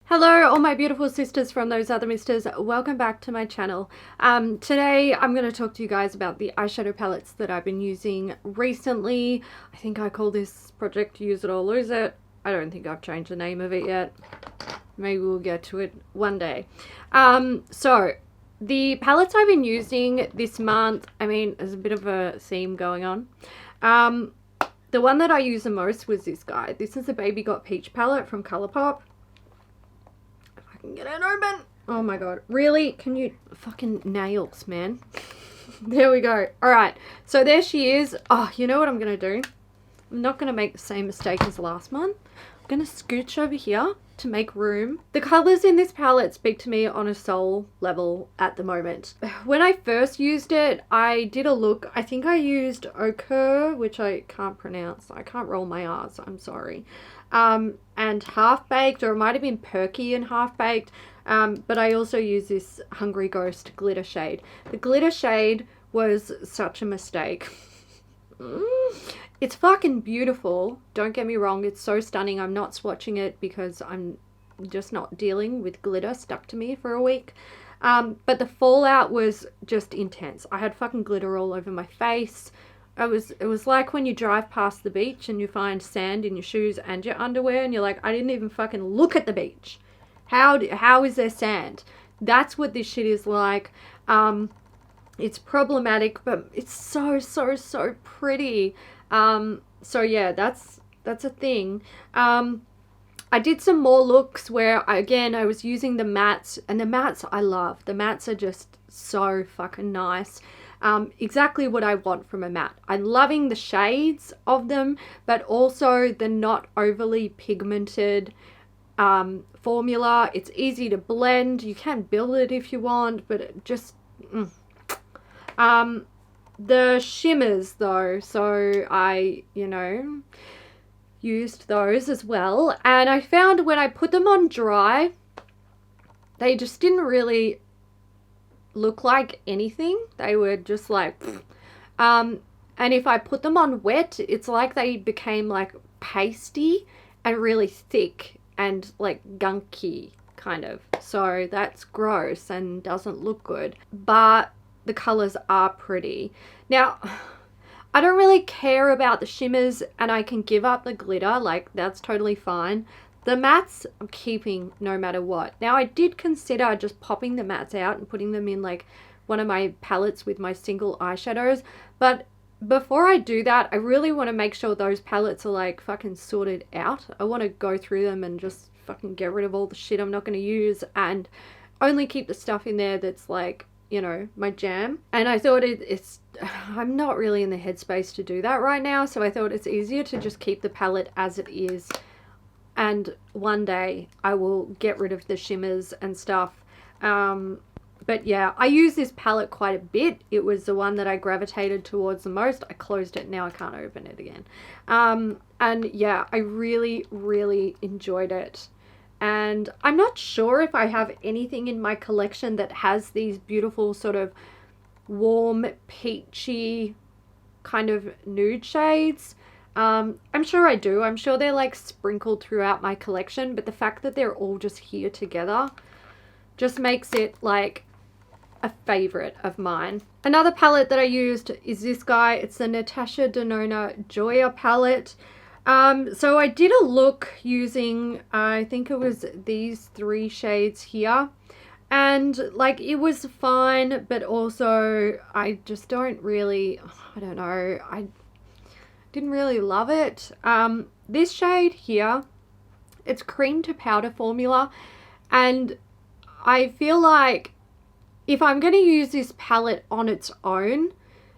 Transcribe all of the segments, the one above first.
Hello all my beautiful sisters from those other misters, welcome back to my channel. Today I'm going to talk to you guys about the eyeshadow palettes that I've been using recently. I think I call this project Use It or Lose It. I don't think I've changed the name of it yet. Maybe we'll get to it one day. So the palettes I've been using this month, I mean there's a bit of a theme going on. The one that I use the most was this guy. This is the Baby Got Peach palette from Colourpop. Can get it open. Oh my god. Really? Can you fucking nails, man? There we go. Alright. So there she is. Oh, you know what I'm going to do? I'm not going to make the same mistake as last month. I'm going to scooch over here to make room. The colours in this palette speak to me on a soul level at the moment. When I first used it, I did a look. I think I used Ochre, which I can't pronounce. I can't roll my R's. I'm sorry. And Half Baked, or it might have been Perky and Half Baked, but I also use this Hungry Ghost glitter shade. The glitter shade was such a mistake. It's fucking beautiful, don't get me wrong, it's so stunning. I'm not swatching it because I'm just not dealing with glitter stuck to me for a week. But the fallout was just intense. I had fucking glitter all over my face. It was like when you drive past the beach and you find sand in your shoes and your underwear and you're like, I didn't even fucking look at the beach. How is there sand? That's what this shit is like. It's problematic, but it's so pretty. So yeah, that's a thing. I did some more looks where I was using the mattes, and the mattes I love. The mattes are just so fucking nice. Exactly what I want from a matte. I'm loving the shades of them, but also the not overly pigmented formula. It's easy to blend. You can build it if you want, but it just the shimmers though, so I used those as well, and I found when I put them on dry, they just didn't really look like anything. They were just like and if I put them on wet, it's like they became like pasty and really thick and like gunky kind of. So that's gross and doesn't look good, but the colors are pretty. Now I don't really care about the shimmers, and I can give up the glitter, like that's totally fine. The mattes I'm keeping no matter what. Now I did consider just popping the mattes out and putting them in like one of my palettes with my single eyeshadows, but before I do that, I really want to make sure those palettes are like fucking sorted out. I want to go through them and just fucking get rid of all the shit I'm not going to use and only keep the stuff in there that's like, you know, my jam. And I thought I'm not really in the headspace to do that right now, so I thought it's easier to just keep the palette as it is, and one day I will get rid of the shimmers and stuff. But yeah, I use this palette quite a bit. It was the one that I gravitated towards the most. I closed it, now I can't open it again. And yeah, I really enjoyed it. And I'm not sure if I have anything in my collection that has these beautiful sort of warm peachy kind of nude shades. I'm sure I do. I'm sure they're like sprinkled throughout my collection, but the fact that they're all just here together just makes it like a favorite of mine. Another palette that I used is this guy. It's the Natasha Denona Joya palette. So I did a look using, I think it was these three shades here, and like it was fine, but also I just don't really, I don't know, I didn't really love it. This shade here, it's cream to powder formula, and I feel like if I'm going to use this palette on its own,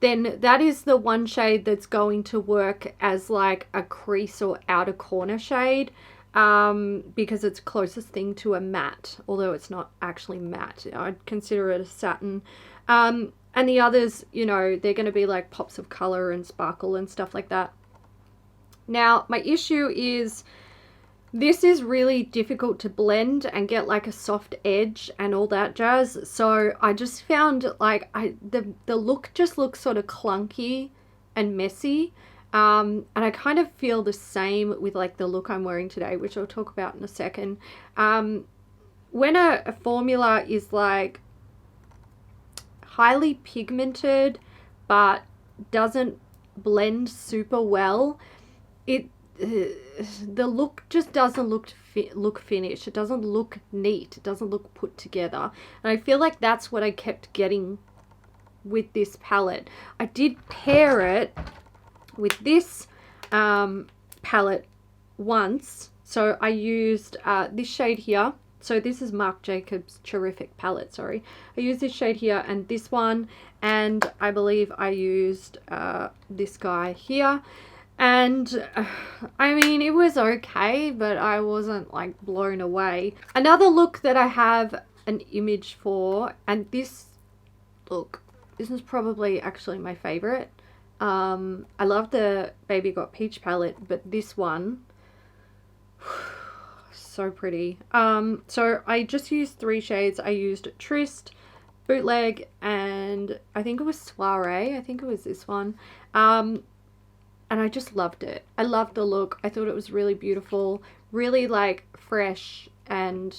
then that is the one shade that's going to work as like a crease or outer corner shade, because it's closest thing to a matte, although it's not actually matte. I'd consider it a satin. And the others, you know, they're going to be like pops of color and sparkle and stuff like that. Now, my issue is this is really difficult to blend and get like a soft edge and all that jazz. So I just found like the look just looks sort of clunky and messy. And I kind of feel the same with like the look I'm wearing today, which I'll talk about in a second. When a formula is like highly pigmented but doesn't blend super well, it the look just doesn't look finished. It doesn't look neat. It doesn't look put together. And I feel like that's what I kept getting with this palette. I did pair it with this palette once. So I used this shade here. So this is Marc Jacobs Terrific palette, sorry. I used this shade here and this one, and I believe I used this guy here. And I mean, it was okay, but I wasn't like blown away. Another look that I have an image for, and this look, this is probably actually my favorite. I love the Baby Got Peach palette, but this one, so pretty. So I just used 3 shades. I used Tryst, Bootleg, and I think it was Soiree. I think it was this one. And I just loved it. I loved the look. I thought it was really beautiful, really like fresh and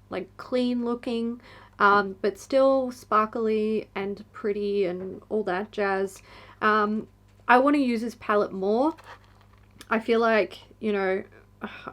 like clean looking, but still sparkly and pretty and all that jazz. I want to use this palette more. I feel like, you know,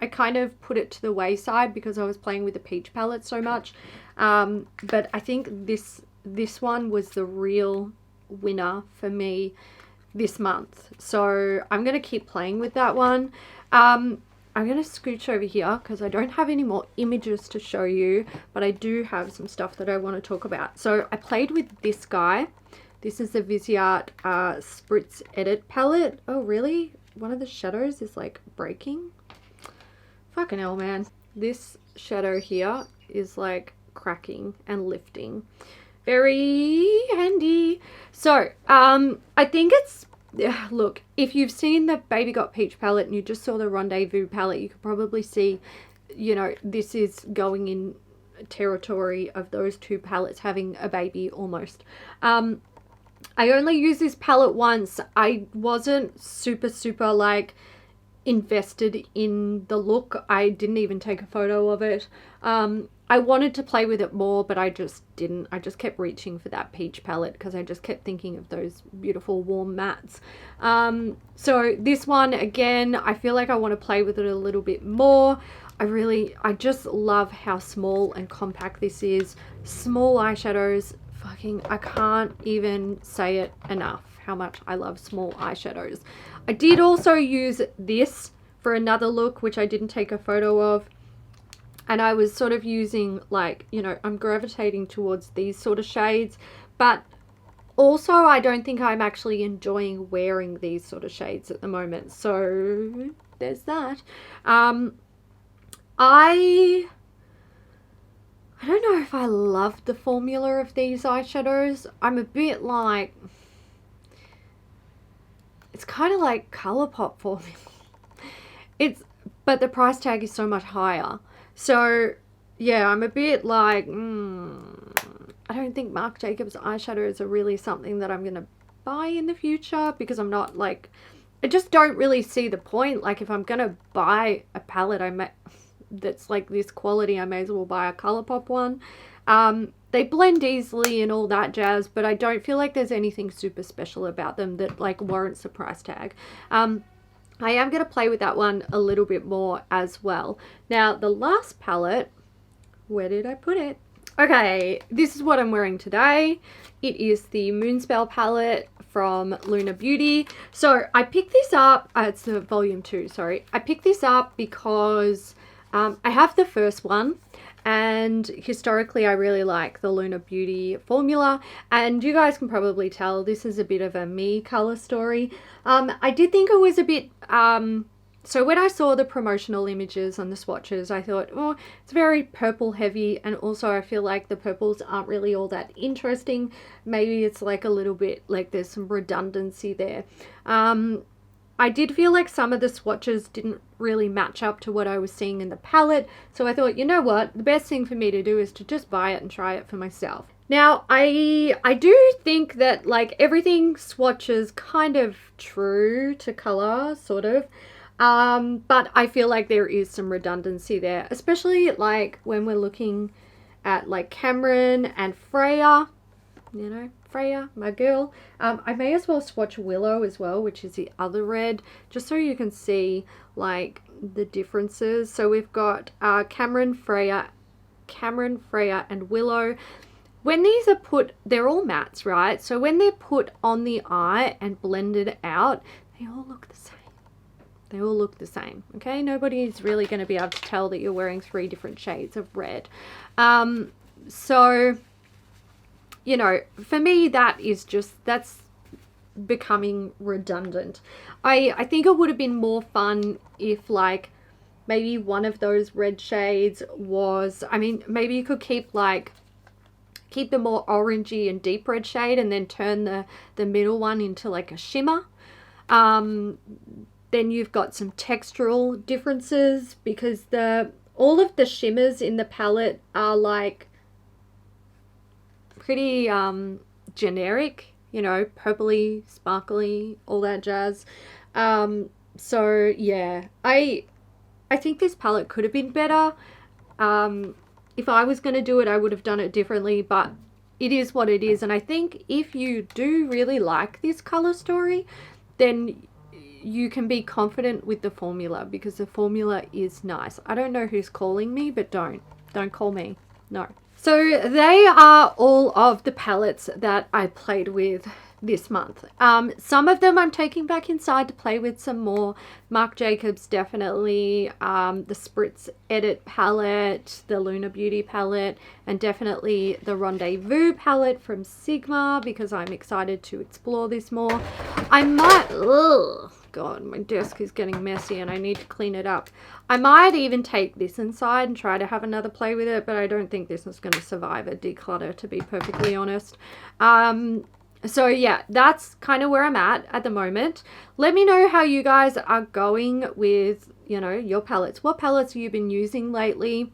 I kind of put it to the wayside because I was playing with the peach palette so much. But I think this one was the real winner for me this month. So I'm going to keep playing with that one. I'm going to scooch over here because I don't have any more images to show you, but I do have some stuff that I want to talk about. So I played with this guy. This is the Viseart Spritz Edit palette. Oh, really? One of the shadows is like breaking? Fucking hell, man. This shadow here is like cracking and lifting. Very handy. So, I think it's, look, if you've seen the Baby Got Peach palette and you just saw the Rendezvous palette, you could probably see, you know, this is going in territory of those 2 palettes having a baby almost. I only used this palette once. I wasn't super like invested in the look. I didn't even take a photo of it. I wanted to play with it more, but I just didn't. I just kept reaching for that peach palette because I just kept thinking of those beautiful warm mattes. So this one, again, I feel like I want to play with it a little bit more. I just love how small and compact this is. Small eyeshadows, fucking, I can't even say it enough how much I love small eyeshadows. I did also use this for another look, which I didn't take a photo of. And I was sort of using, like, you know, I'm gravitating towards these sort of shades. But also, I don't think I'm actually enjoying wearing these sort of shades at the moment. So, there's that. I don't know if I love the formula of these eyeshadows. I'm a bit like, it's kind of like ColourPop formula. But the price tag is so much higher. So, yeah, I'm a bit like, I don't think Marc Jacobs eyeshadows are really something that I'm going to buy in the future because I'm not like, I just don't really see the point. Like, if I'm going to buy a palette that's like this quality, I may as well buy a ColourPop one. They blend easily and all that jazz, but I don't feel like there's anything super special about them that like warrants the price tag. I am going to play with that one a little bit more as well. Now, the last palette, where did I put it? Okay, this is what I'm wearing today. It is the Moonspell palette from Lunar Beauty. So I picked this up, it's the volume 2, sorry. I picked this up because I have the first one. And historically, I really like the Lunar Beauty formula. And you guys can probably tell this is a bit of a me color story. I did think it was a bit... so when I saw the promotional images on the swatches, I thought, oh, it's very purple heavy. And also I feel like the purples aren't really all that interesting. Maybe it's like a little bit like there's some redundancy there. I did feel like some of the swatches didn't really match up to what I was seeing in the palette. So I thought, you know what? The best thing for me to do is to just buy it and try it for myself. Now, I do think that like everything swatches kind of true to color, sort of. But I feel like there is some redundancy there, especially like when we're looking at like Cameron and Freya, you know, Freya, my girl. I may as well swatch Willow as well, which is the other red, just so you can see like the differences. So we've got Cameron, Freya, and Willow. When these are put, they're all mattes, right? So when they're put on the eye and blended out, they all look the same. They all look the same, okay? Nobody's really going to be able to tell that you're wearing 3 different shades of red. So, you know, for me, that's becoming redundant. I think it would have been more fun if, like, maybe one of those red shades was, I mean, maybe you could keep the more orangey and deep red shade and then turn the middle one into like a shimmer. Then you've got some textural differences because all of the shimmers in the palette are like pretty generic, you know, purpley, sparkly, all that jazz. So yeah, I think this palette could have been better. If I was going to do it, I would have done it differently, but it is what it is. And I think if you do really like this color story, then you can be confident with the formula because the formula is nice. I don't know who's calling me, but don't call me. No. So they are all of the palettes that I played with this month. Some of them I'm taking back inside to play with some more. Marc Jacobs, definitely. The Spritz Edit palette, the Lunar Beauty palette, and definitely the Rendezvous palette from Sigma because I'm excited to explore this more. I might... Ugh, God, my desk is getting messy and I need to clean it up. I might even take this inside and try to have another play with it, but I don't think this is going to survive a declutter, to be perfectly honest. So yeah, that's kind of where I'm at the moment. Let me know how you guys are going with, you know, your palettes. What palettes have you been using lately?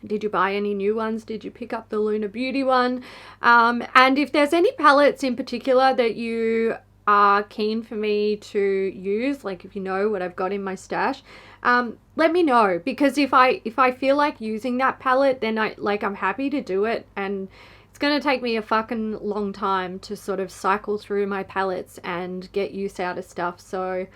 Did you buy any new ones? Did you pick up the Lunar Beauty one? And if there's any palettes in particular that you are keen for me to use, like if you know what I've got in my stash, let me know, because if I feel like using that palette, then I'm happy to do it, and it's going to take me a fucking long time to sort of cycle through my palettes and get use out of stuff. So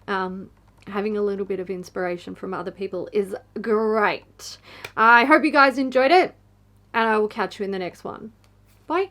having a little bit of inspiration from other people is great. I hope you guys enjoyed it, and I will catch you in the next one. Bye.